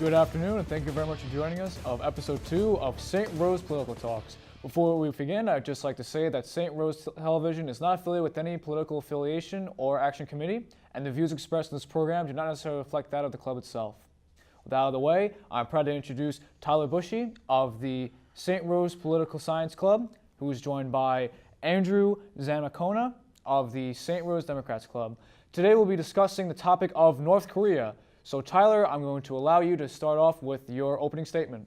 Good afternoon, and thank you very much for joining us of episode 2 of St. Rose Political Talks. Before we begin, I'd just like to say that St. Rose Television is not affiliated with any political affiliation or action committee, and the views expressed in this program do not necessarily reflect that of the club itself. With that out of the way, I'm proud to introduce Tyler Bushy of the St. Rose Political Science Club, who is joined by Andrew Zamacona of the St. Rose Democrats Club. Today we'll be discussing the topic of North Korea. So Tyler, I'm going to allow you to start off with your opening statement.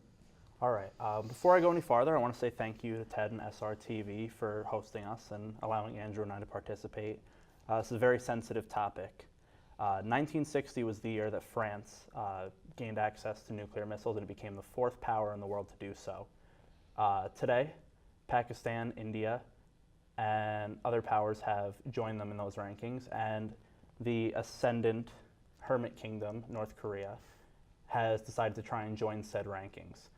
All right. Before I go any farther, I want to say thank you to TED and SRTV for hosting us and allowing Andrew and I to participate. This is a very sensitive topic. 1960 was the year that France gained access to nuclear missiles and it became the fourth power in the world to do so. Today, Pakistan, India, and other powers have joined them in those rankings, and the ascendant hermit kingdom, North Korea, has decided to try and join said rankings.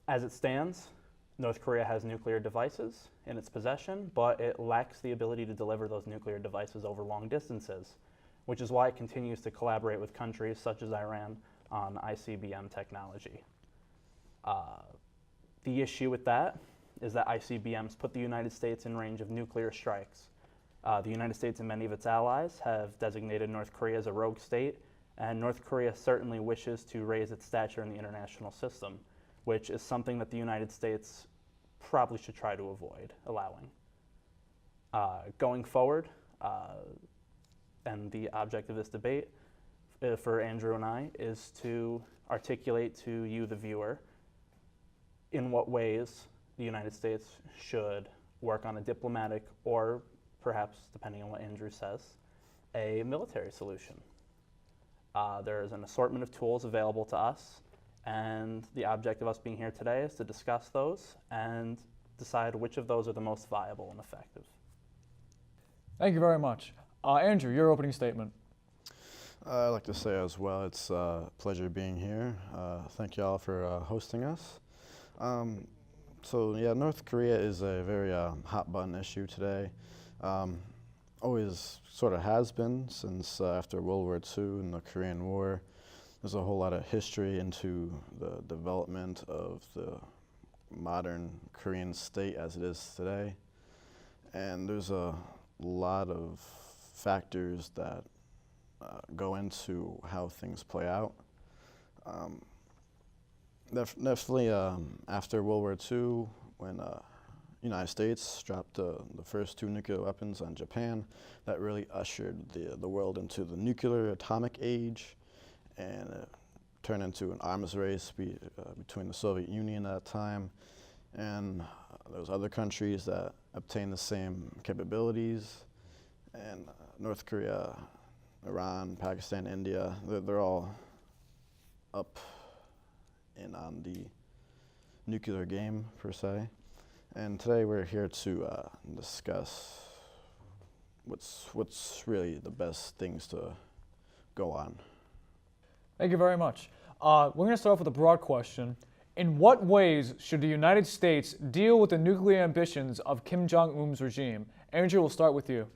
As it stands, North Korea has nuclear devices in its possession, but it lacks the ability to deliver those nuclear devices over long distances, which is why it continues to collaborate with countries such as Iran on ICBM technology. The issue with that is that ICBMs put the United States in range of nuclear strikes. The United States and many of its allies have designated North Korea as a rogue state, and North Korea certainly wishes to raise its stature in the international system, which is something that the United States probably should try to avoid allowing. Going forward, and the object of this debate for Andrew and I is to articulate to you, the viewer, in what ways the United States should work on a diplomatic or perhaps, depending on what Andrew says, a military solution. There is an assortment of tools available to us, and the object of us being here today is to discuss those and decide which of those are the most viable and effective. Thank you very much. Andrew, your opening statement. I'd like to say as well, it's a pleasure being here. Thank you all for hosting us. North Korea is a very hot button issue today. Always sort of has been since after World War II and the Korean War. There's a whole lot of history into the development of the modern Korean state as it is today. And there's a lot of factors that go into how things play out. Definitely after World War II, when United States dropped the first 2 nuclear weapons on Japan, that really ushered the world into the nuclear atomic age, and it turned into an arms race between the Soviet Union at that time and those other countries that obtained the same capabilities. And North Korea, Iran, Pakistan, India, they're all up in on the nuclear game per se. And today we're here to discuss what's really the best things to go on. Thank you very much. We're going to start off with a broad question. In what ways should the United States deal with the nuclear ambitions of Kim Jong-un's regime? Andrew, we'll start with you.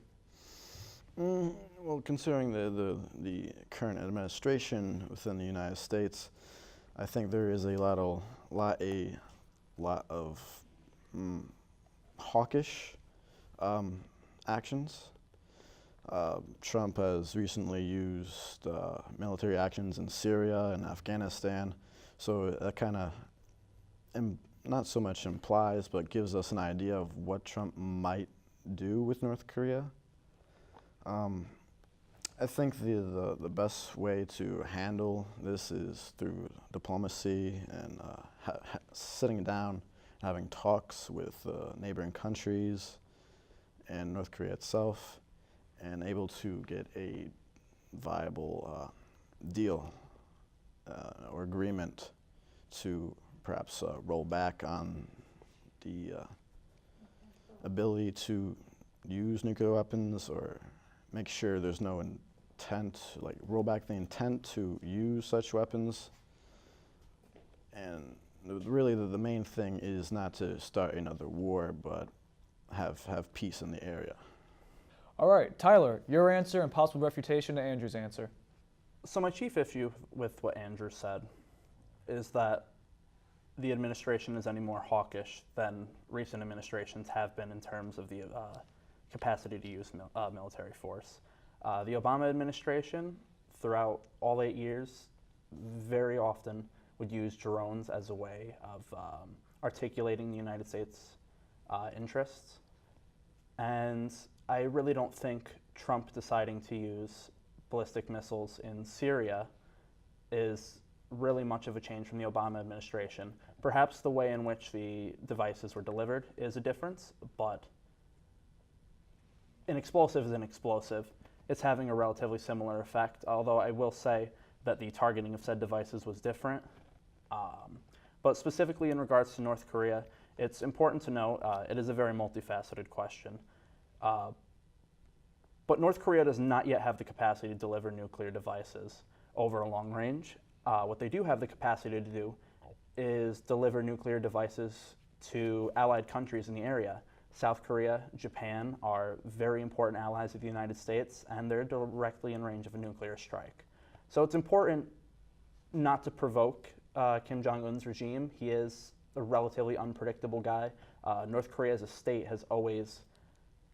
Well, considering the current administration within the United States, I think there is a lot of hawkish actions. Trump has recently used military actions in Syria and Afghanistan, so that kind of not so much implies, but gives us an idea of what Trump might do with North Korea. I think the best way to handle this is through diplomacy and sitting down, having talks with neighboring countries and North Korea itself, and able to get a viable deal or agreement to perhaps roll back on the ability to use nuclear weapons, or make sure there's no intent, like roll back the intent to use such weapons. And really the main thing is not to start another war, but have peace in the area. All right, Tyler, your answer and possible refutation to Andrew's answer. So my chief issue with what Andrew said is that the administration is any more hawkish than recent administrations have been in terms of the capacity to use military force. The Obama administration, throughout all 8 years, very often would use drones as a way of articulating the United States' interests. And I really don't think Trump deciding to use ballistic missiles in Syria is really much of a change from the Obama administration. Perhaps the way in which the devices were delivered is a difference, but an explosive is an explosive. It's having a relatively similar effect, although I will say that the targeting of said devices was different. But specifically in regards to North Korea, it's important to note it is a very multifaceted question. But North Korea does not yet have the capacity to deliver nuclear devices over a long range. What they do have the capacity to do is deliver nuclear devices to allied countries in the area. South Korea, Japan are very important allies of the United States, and they're directly in range of a nuclear strike. So it's important not to provoke Kim Jong-un's regime. He is a relatively unpredictable guy. North Korea as a state has always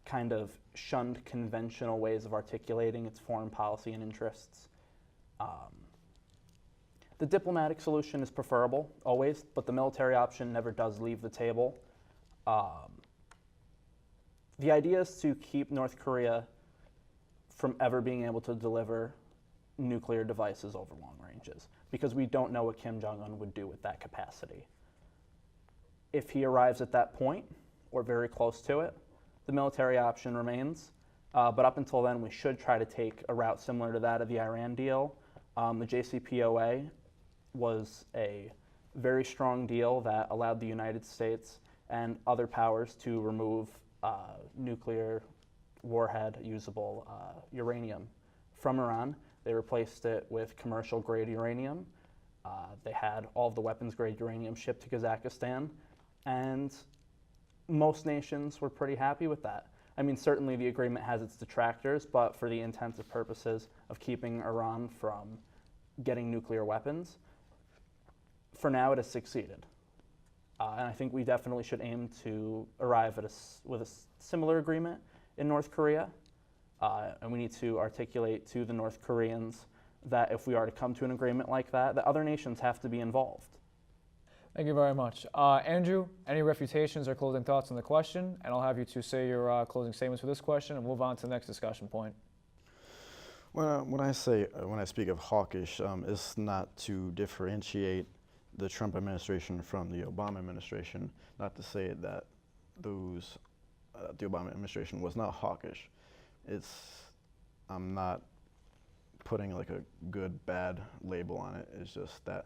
kind of shunned conventional ways of articulating its foreign policy and interests. The diplomatic solution is preferable, always, but the military option never does leave the table. The idea is to keep North Korea from ever being able to deliver nuclear devices over long ranges, because we don't know what Kim Jong-un would do with that capacity. If he arrives at that point, or very close to it, the military option remains, but up until then, we should try to take a route similar to that of the Iran deal. The JCPOA was a very strong deal that allowed the United States and other powers to remove nuclear warhead usable uranium from Iran. They replaced it with commercial grade uranium. They had all of the weapons grade uranium shipped to Kazakhstan, and most nations were pretty happy with that. I mean, certainly the agreement has its detractors, but for the intents and purposes of keeping Iran from getting nuclear weapons, for now it has succeeded. And I think we definitely should aim to arrive at with a similar agreement in North Korea. And we need to articulate to the North Koreans that if we are to come to an agreement like that, that other nations have to be involved. Thank you very much. Andrew, any refutations or closing thoughts on the question? And I'll have you two say your closing statements for this question and move on to the next discussion point. When I speak of hawkish, it's not to differentiate the Trump administration from the Obama administration. Not to say that the Obama administration was not hawkish. I'm not putting like a good bad label on it. It's just that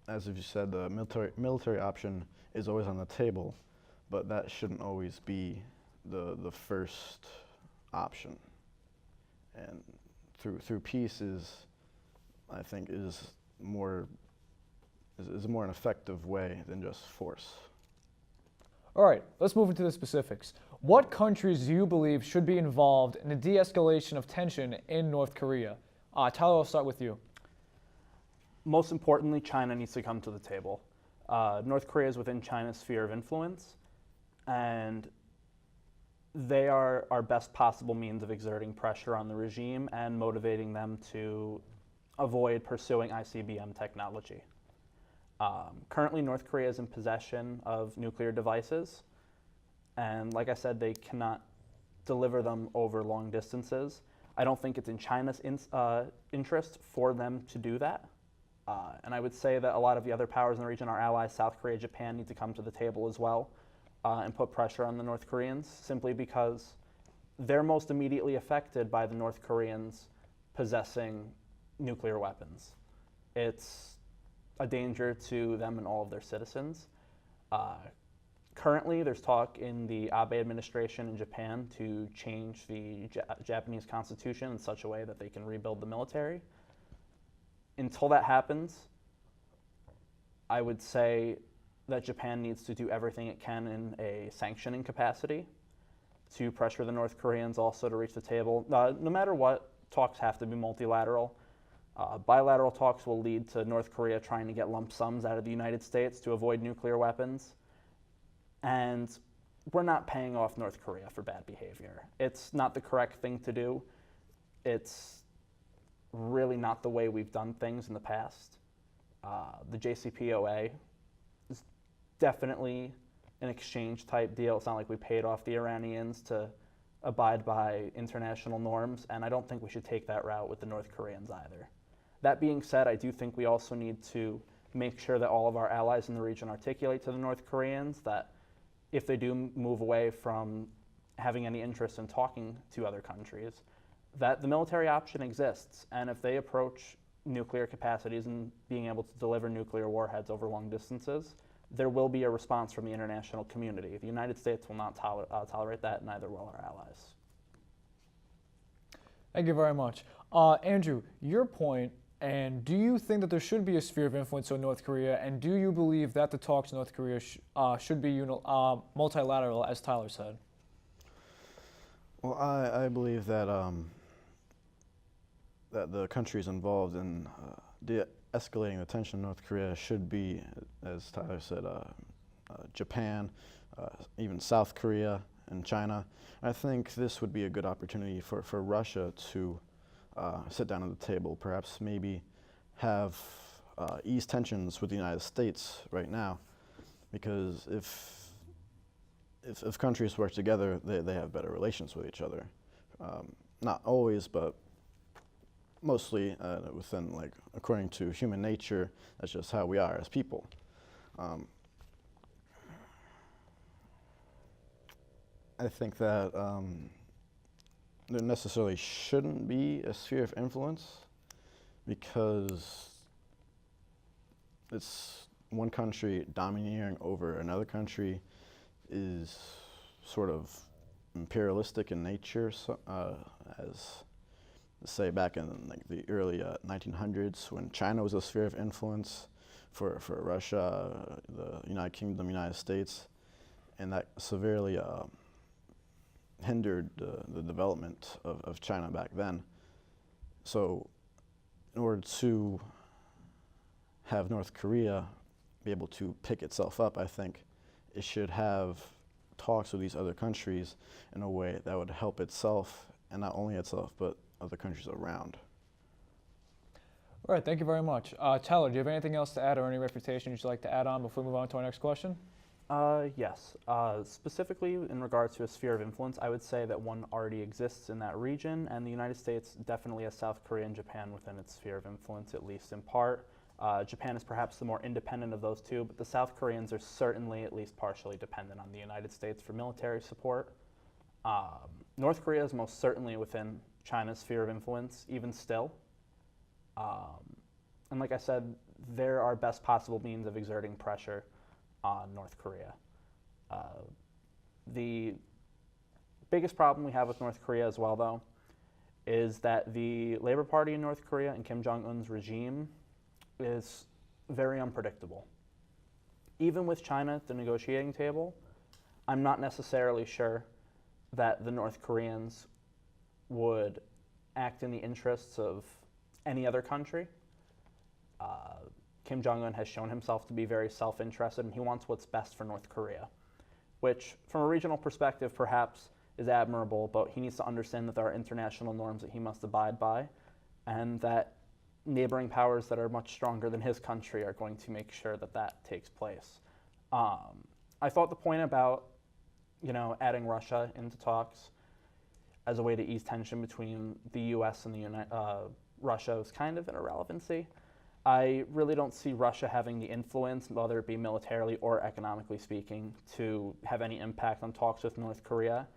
as you said, the military option is always on the table, but that shouldn't always be the first option. And through peace I think is more an effective way than just force. All right, let's move into the specifics. What countries do you believe should be involved in the de-escalation of tension in North Korea? Tyler, I'll start with you. Most importantly, China needs to come to the table. North Korea is within China's sphere of influence, and they are our best possible means of exerting pressure on the regime and motivating them to avoid pursuing ICBM technology. Currently, North Korea is in possession of nuclear devices, and like I said, they cannot deliver them over long distances. I don't think it's in China's interest for them to do that. And I would say that a lot of the other powers in the region, our allies, South Korea, Japan, need to come to the table as well and put pressure on the North Koreans, simply because they're most immediately affected by the North Koreans possessing nuclear weapons. It's a danger to them and all of their citizens. Currently, there's talk in the Abe administration in Japan to change the Japanese constitution in such a way that they can rebuild the military. Until that happens, I would say that Japan needs to do everything it can in a sanctioning capacity to pressure the North Koreans also to reach the table. No matter what talks have to be multilateral. Bilateral talks will lead to North Korea trying to get lump sums out of the United States to avoid nuclear weapons. And we're not paying off North Korea for bad behavior. It's not the correct thing to do. It's really not the way we've done things in the past. The JCPOA is definitely an exchange type deal. It's not like we paid off the Iranians to abide by international norms, and I don't think we should take that route with the North Koreans either. That being said, I do think we also need to make sure that all of our allies in the region articulate to the North Koreans that if they do move away from having any interest in talking to other countries, that the military option exists, and if they approach nuclear capacities and being able to deliver nuclear warheads over long distances, there will be a response from the international community. The United States will not tolerate that, neither will our allies. Thank you very much. Andrew, your point, and do you think that there should be a sphere of influence on North Korea, and do you believe that the talks in North Korea should be multilateral, as Tyler said? Well, I believe that that the countries involved in de-escalating the tension in North Korea should be, as Tyler said, Japan, even South Korea and China. I think this would be a good opportunity for Russia to sit down at the table, perhaps maybe have ease tensions with the United States right now, because if countries work together, they have better relations with each other. Not always, but mostly within, like, according to human nature, that's just how we are as people. I think that there necessarily shouldn't be a sphere of influence because it's one country domineering over another country is sort of imperialistic in nature, so, as say back in like the early 1900s when China was a sphere of influence for Russia, the United Kingdom, United States, and that severely hindered the development of China back then. So in order to have North Korea be able to pick itself up, I think it should have talks with these other countries in a way that would help itself, and not only itself, but other countries around. All right, thank you very much. Tyler, do you have anything else to add or any refutation you'd like to add on before we move on to our next question? Yes. Specifically in regards to a sphere of influence, I would say that one already exists in that region, and the United States definitely has South Korea and Japan within its sphere of influence, at least in part. Japan is perhaps the more independent of those two, but the South Koreans are certainly at least partially dependent on the United States for military support. North Korea is most certainly within China's sphere of influence, even still. And like I said, there are best possible means of exerting pressure on North Korea. The biggest problem we have with North Korea as well, though, is that the Labor Party in North Korea and Kim Jong-un's regime is very unpredictable. Even with China at the negotiating table, I'm not necessarily sure that the North Koreans would act in the interests of any other country. Kim Jong-un has shown himself to be very self-interested, and he wants what's best for North Korea, which from a regional perspective perhaps is admirable, but he needs to understand that there are international norms that he must abide by, and that neighboring powers that are much stronger than his country are going to make sure that that takes place. I thought the point about, adding Russia into talks as a way to ease tension between the U.S. and Russia is kind of an irrelevancy. I really don't see Russia having the influence, whether it be militarily or economically speaking, to have any impact on talks with North Korea.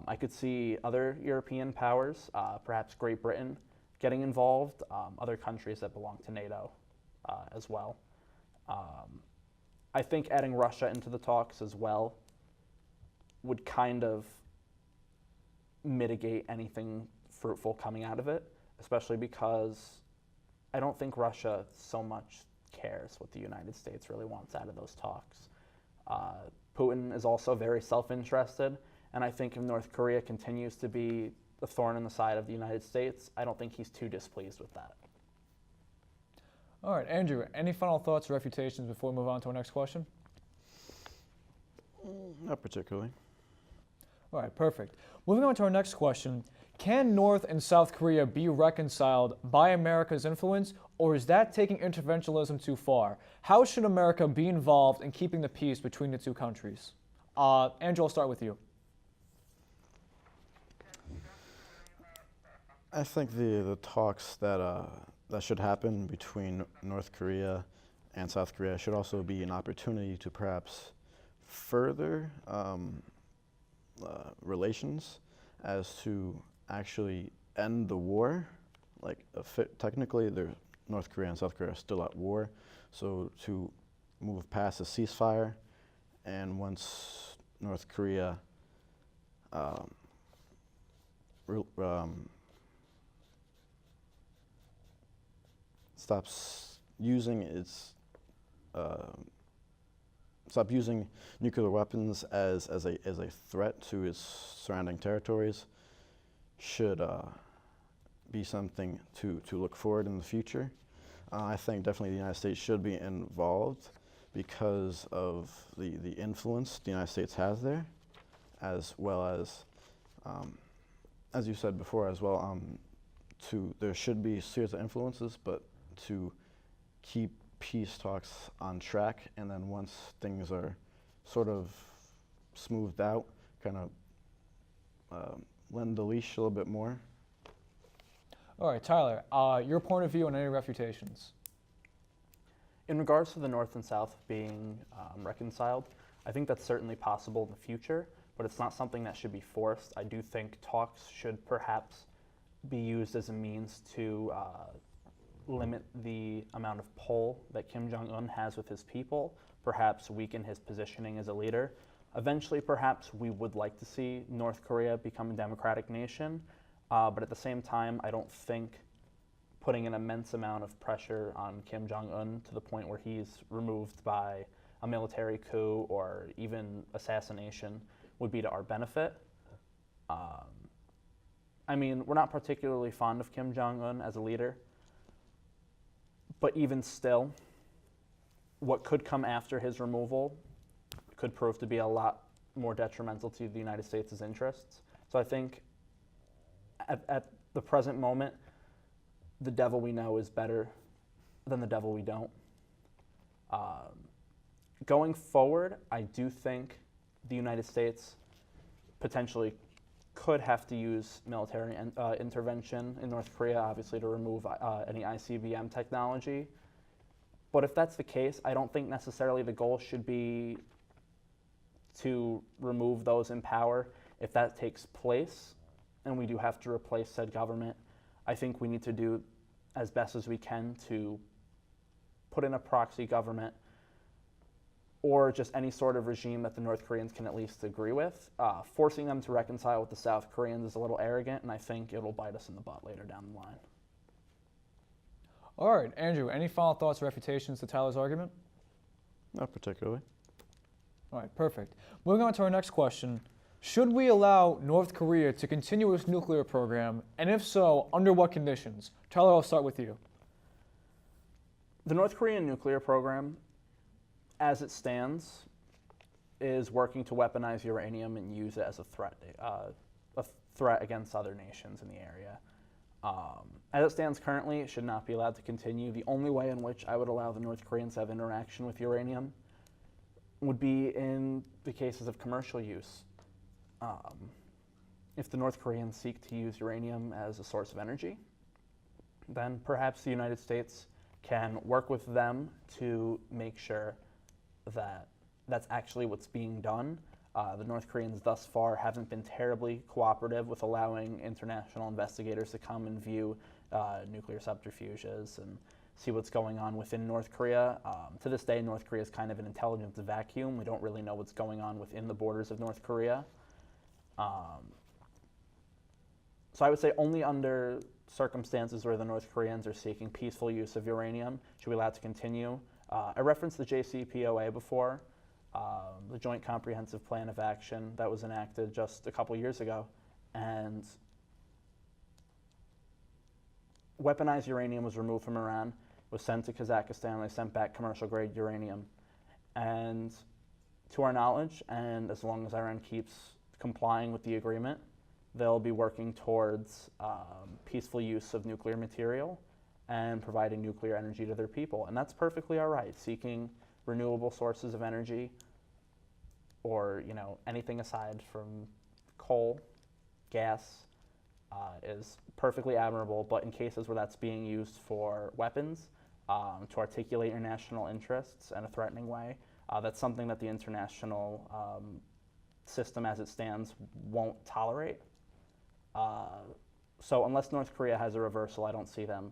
I could see other European powers, perhaps Great Britain, getting involved, other countries that belong to NATO as well. I think adding Russia into the talks as well would kind of mitigate anything fruitful coming out of it, especially because I don't think Russia so much cares what the United States really wants out of those talks. Putin is also very self-interested, and I think if North Korea continues to be a thorn in the side of the United States, I don't think he's too displeased with that. All right, Andrew, any final thoughts or refutations before we move on to our next question? Not particularly. All right, perfect. Moving on to our next question. Can North and South Korea be reconciled by America's influence, or is that taking interventionism too far? How should America be involved in keeping the peace between the two countries? Andrew, I'll start with you. I think the talks that should happen between North Korea and South Korea should also be an opportunity to perhaps further relations as to actually end the war. Like technically, North Korea and South Korea are still at war, so to move past a ceasefire, and once North Korea stops using stop using nuclear weapons as a threat to its surrounding territories, should be something to look forward in the future. I think definitely the United States should be involved because of the influence the United States has there, as well as you said before as well, there should be series of influences, but to keep peace talks on track, and then once things are sort of smoothed out, kind of lend the leash a little bit more. All right, Tyler, your point of view on any refutations? In regards to the North and South being reconciled, I think that's certainly possible in the future, but it's not something that should be forced. I do think talks should perhaps be used as a means to limit the amount of pull that Kim Jong-un has with his people, perhaps weaken his positioning as a leader. Eventually, perhaps we would like to see North Korea become a democratic nation, but at the same time, I don't think putting an immense amount of pressure on Kim Jong-un to the point where he's removed by a military coup or even assassination would be to our benefit. I mean, we're not particularly fond of Kim Jong-un as a leader, but even still, what could come after his removal could prove to be a lot more detrimental to the United States' interests. So I think at the present moment, the devil we know is better than the devil we don't. Going forward, I do think the United States potentially could have to use military intervention in North Korea, obviously to remove any ICBM technology. But if that's the case, I don't think necessarily the goal should be to remove those in power. If that takes place, and we do have to replace said government, I think we need to do as best as we can to put in a proxy government or just any sort of regime that the North Koreans can at least agree with. Forcing them to reconcile with the South Koreans is a little arrogant, and I think it'll bite us in the butt later down the line. All right, Andrew, any final thoughts or refutations to Tyler's argument? Not particularly. All right, perfect. Moving on to our next question. Should we allow North Korea to continue its nuclear program, and if so, under what conditions? Tyler, I'll start with you. The North Korean nuclear program, as it stands, is working to weaponize uranium and use it as a threat against other nations in the area. As it stands currently, it should not be allowed to continue. The only way in which I would allow the North Koreans to have interaction with uranium would be in the cases of commercial use. If the North Koreans seek to use uranium as a source of energy, then perhaps the United States can work with them to make sure that that's actually what's being done. The North Koreans thus far haven't been terribly cooperative with allowing international investigators to come and view nuclear subterfuges and see what's going on within North Korea. To this day, North Korea is kind of an intelligence vacuum. We don't really know what's going on within the borders of North Korea. So I would say only under circumstances where the North Koreans are seeking peaceful use of uranium should we allow it to continue. I referenced the JCPOA before, the Joint Comprehensive Plan of Action that was enacted just a couple years ago. And weaponized uranium was removed from Iran, was sent to Kazakhstan. They sent back commercial-grade uranium. And to our knowledge, and as long as Iran keeps complying with the agreement, they'll be working towards peaceful use of nuclear material and providing nuclear energy to their people. And that's perfectly all right. Seeking renewable sources of energy, or anything aside from coal, gas, is perfectly admirable. But in cases where that's being used for weapons, to articulate your national interests in a threatening way, that's something that the international system as it stands won't tolerate. So unless North Korea has a reversal, I don't see them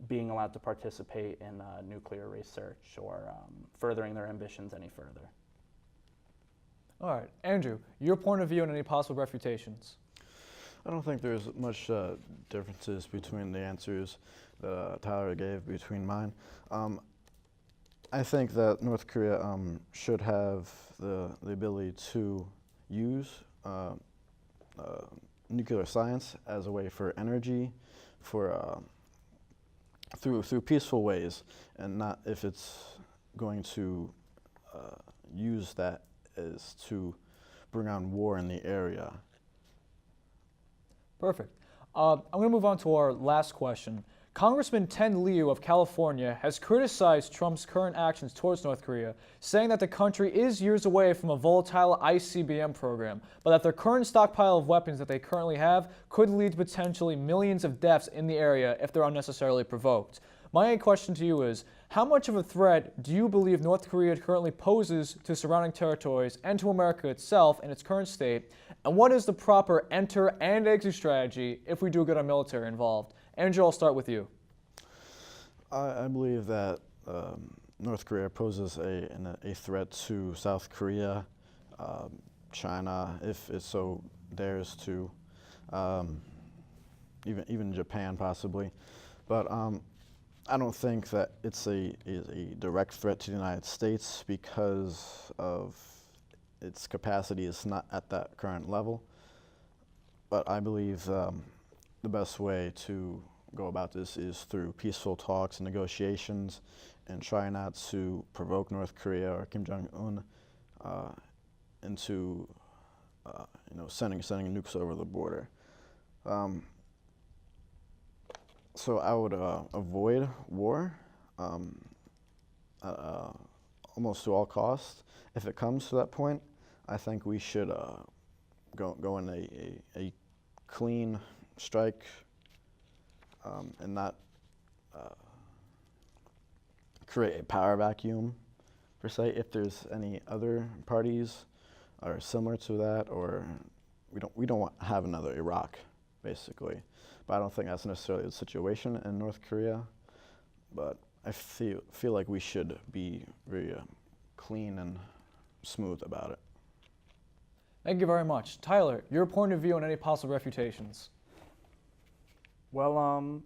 being allowed to participate in nuclear research or furthering their ambitions any further. All right, Andrew, your point of view and any possible refutations. I don't think there's much differences between the answers that Tyler gave between mine. I think that North Korea should have the ability to use nuclear science as a way for energy, for through peaceful ways, and not if it's going to use that as to bring on war in the area. Perfect. I'm going to move on to our last question. Congressman Ted Lieu of California has criticized Trump's current actions towards North Korea, saying that the country is years away from a volatile ICBM program, but that their current stockpile of weapons that they currently have could lead to potentially millions of deaths in the area if they're unnecessarily provoked. My question to you is, how much of a threat do you believe North Korea currently poses to surrounding territories and to America itself in its current state? And what is the proper enter and exit strategy if we do get our military involved? Andrew, I'll start with you. I believe that North Korea poses a threat to South Korea, China, if it so dares to, even Japan possibly. But I don't think that it's a direct threat to the United States because of its capacity is not at that current level. But I believe the best way to go about this is through peaceful talks and negotiations, and try not to provoke North Korea or Kim Jong-un into sending nukes over the border. So I would avoid war almost to all costs. If it comes to that point, I think we should go in a clean strike and not create a power vacuum per se. If there's any other parties are similar to that, or we don't want to have another Iraq, basically. But I don't think that's necessarily the situation in North Korea. But I feel like we should be very clean and smooth about it. Thank you very much. Tyler, your point of view on any possible refutations. Well,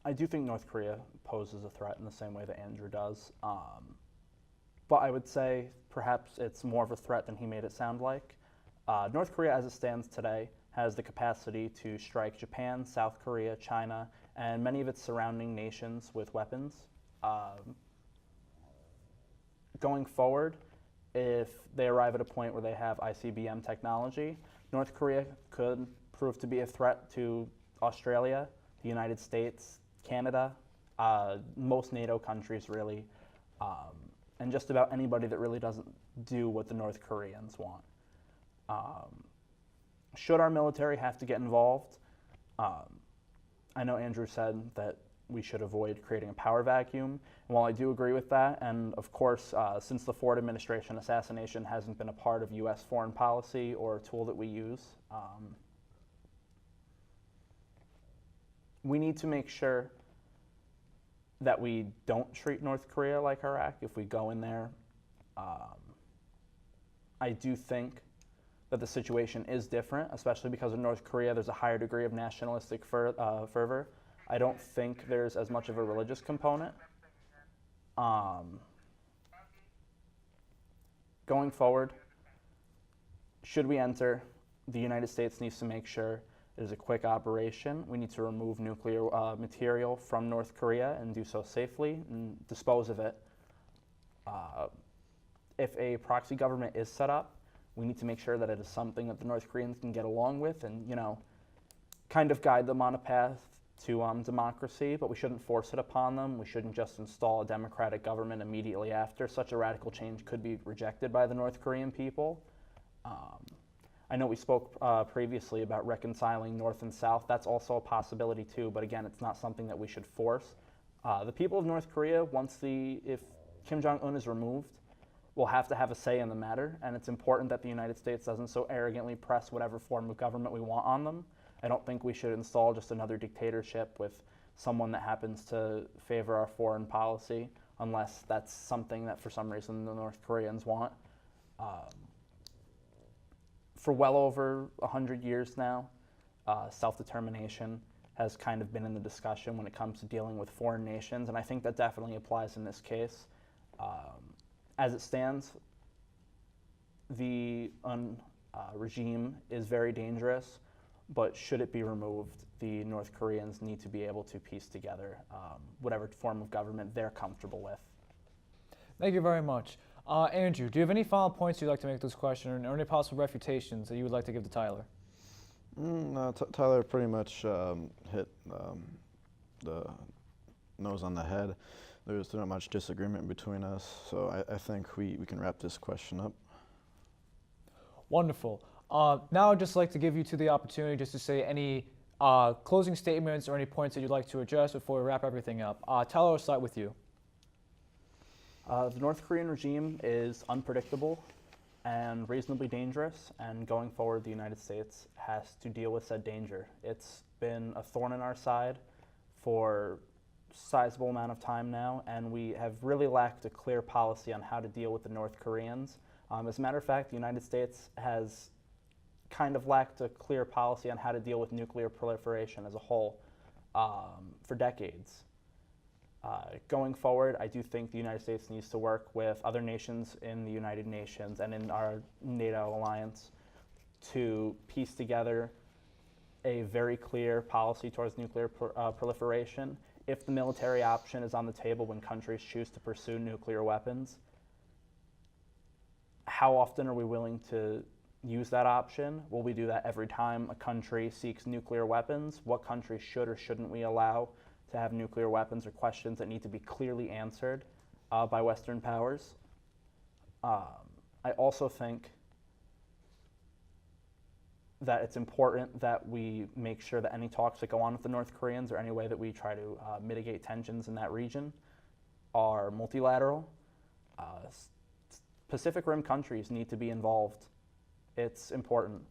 I do think North Korea poses a threat in the same way that Andrew does. But I would say perhaps it's more of a threat than he made it sound like. North Korea, as it stands today, has the capacity to strike Japan, South Korea, China, and many of its surrounding nations with weapons. Going forward, if they arrive at a point where they have ICBM technology, North Korea could prove to be a threat to Australia, the United States, Canada, most NATO countries really, and just about anybody that really doesn't do what the North Koreans want. Should our military have to get involved? I know Andrew said that we should avoid creating a power vacuum. And while I do agree with that, and of course, since the Ford administration, assassination hasn't been a part of U.S. foreign policy or a tool that we use, we need to make sure that we don't treat North Korea like Iraq if we go in there. I do think that the situation is different, especially because in North Korea there's a higher degree of nationalistic fervor. I don't think there's as much of a religious component. Going forward, should we enter, the United States needs to make sure It is a quick operation. We need to remove nuclear material from North Korea and do so safely and dispose of it. If a proxy government is set up, we need to make sure that it is something that the North Koreans can get along with and, kind of guide them on a path to democracy, but we shouldn't force it upon them. We shouldn't just install a democratic government immediately after. Such a radical change could be rejected by the North Korean people. I know we spoke previously about reconciling North and South. That's also a possibility too, but again, it's not something that we should force. The people of North Korea, if Kim Jong-un is removed, will have to have a say in the matter, and it's important that the United States doesn't so arrogantly press whatever form of government we want on them. I don't think we should install just another dictatorship with someone that happens to favor our foreign policy, unless that's something that for some reason the North Koreans want. For well over 100 years now, self-determination has kind of been in the discussion when it comes to dealing with foreign nations, and I think that definitely applies in this case. As it stands, the regime is very dangerous, but should it be removed, the North Koreans need to be able to piece together whatever form of government they're comfortable with. Thank you very much. Andrew, do you have any final points you'd like to make to this question, or any possible refutations that you would like to give to Tyler? No, Tyler pretty much hit the nose on the head. There's not much disagreement between us, so I think we can wrap this question up. Wonderful. Now I'd just like to give you the opportunity just to say any closing statements or any points that you'd like to address before we wrap everything up. Tyler, I'll start with you. The North Korean regime is unpredictable and reasonably dangerous, and going forward, the United States has to deal with said danger. It's been a thorn in our side for a sizable amount of time now, and we have really lacked a clear policy on how to deal with the North Koreans. As a matter of fact, the United States has kind of lacked a clear policy on how to deal with nuclear proliferation as a whole for decades. Going forward, I do think the United States needs to work with other nations in the United Nations and in our NATO alliance to piece together a very clear policy towards nuclear proliferation. If the military option is on the table when countries choose to pursue nuclear weapons, how often are we willing to use that option? Will we do that every time a country seeks nuclear weapons? What countries should or shouldn't we allow to have nuclear weapons, or questions that need to be clearly answered by Western powers? I also think that it's important that we make sure that any talks that go on with the North Koreans, or any way that we try to mitigate tensions in that region, are multilateral. Pacific Rim countries need to be involved. It's important.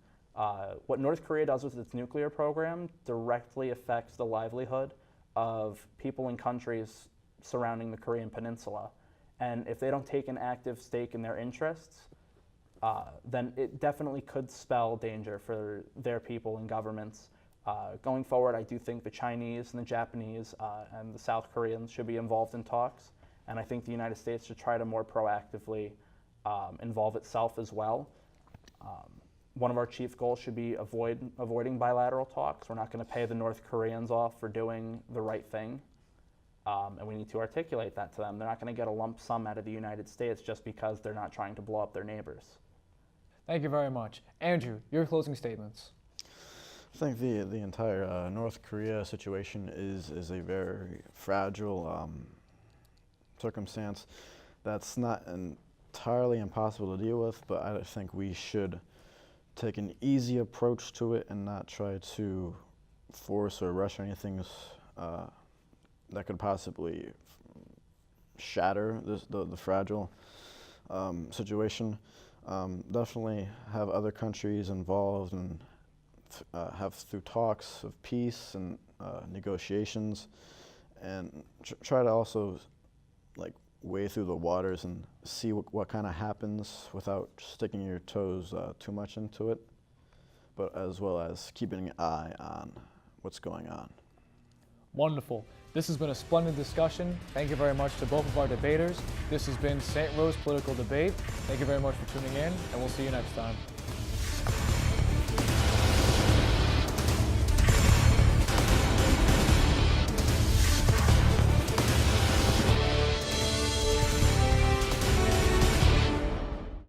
What North Korea does with its nuclear program directly affects the livelihood of people in countries surrounding the Korean Peninsula. And if they don't take an active stake in their interests, then it definitely could spell danger for their people and governments. Going forward, I do think the Chinese and the Japanese and the South Koreans should be involved in talks, and I think the United States should try to more proactively involve itself as well. One of our chief goals should be avoiding bilateral talks. We're not going to pay the North Koreans off for doing the right thing, and we need to articulate that to them. They're not going to get a lump sum out of the United States just because they're not trying to blow up their neighbors. Thank you very much. Andrew, your closing statements. I think the entire North Korea situation is a very fragile circumstance that's not entirely impossible to deal with, but I think we should take an easy approach to it and not try to force or rush anything that could possibly shatter the fragile situation. Definitely have other countries involved and have through talks of peace and negotiations, and try to also wade through the waters and see what kind of happens without sticking your toes too much into it, but as well as keeping an eye on what's going on. Wonderful. This has been a splendid discussion. Thank you very much to both of our debaters. This has been St. Rose Political Debate. Thank you very much for tuning in, and we'll see you next time.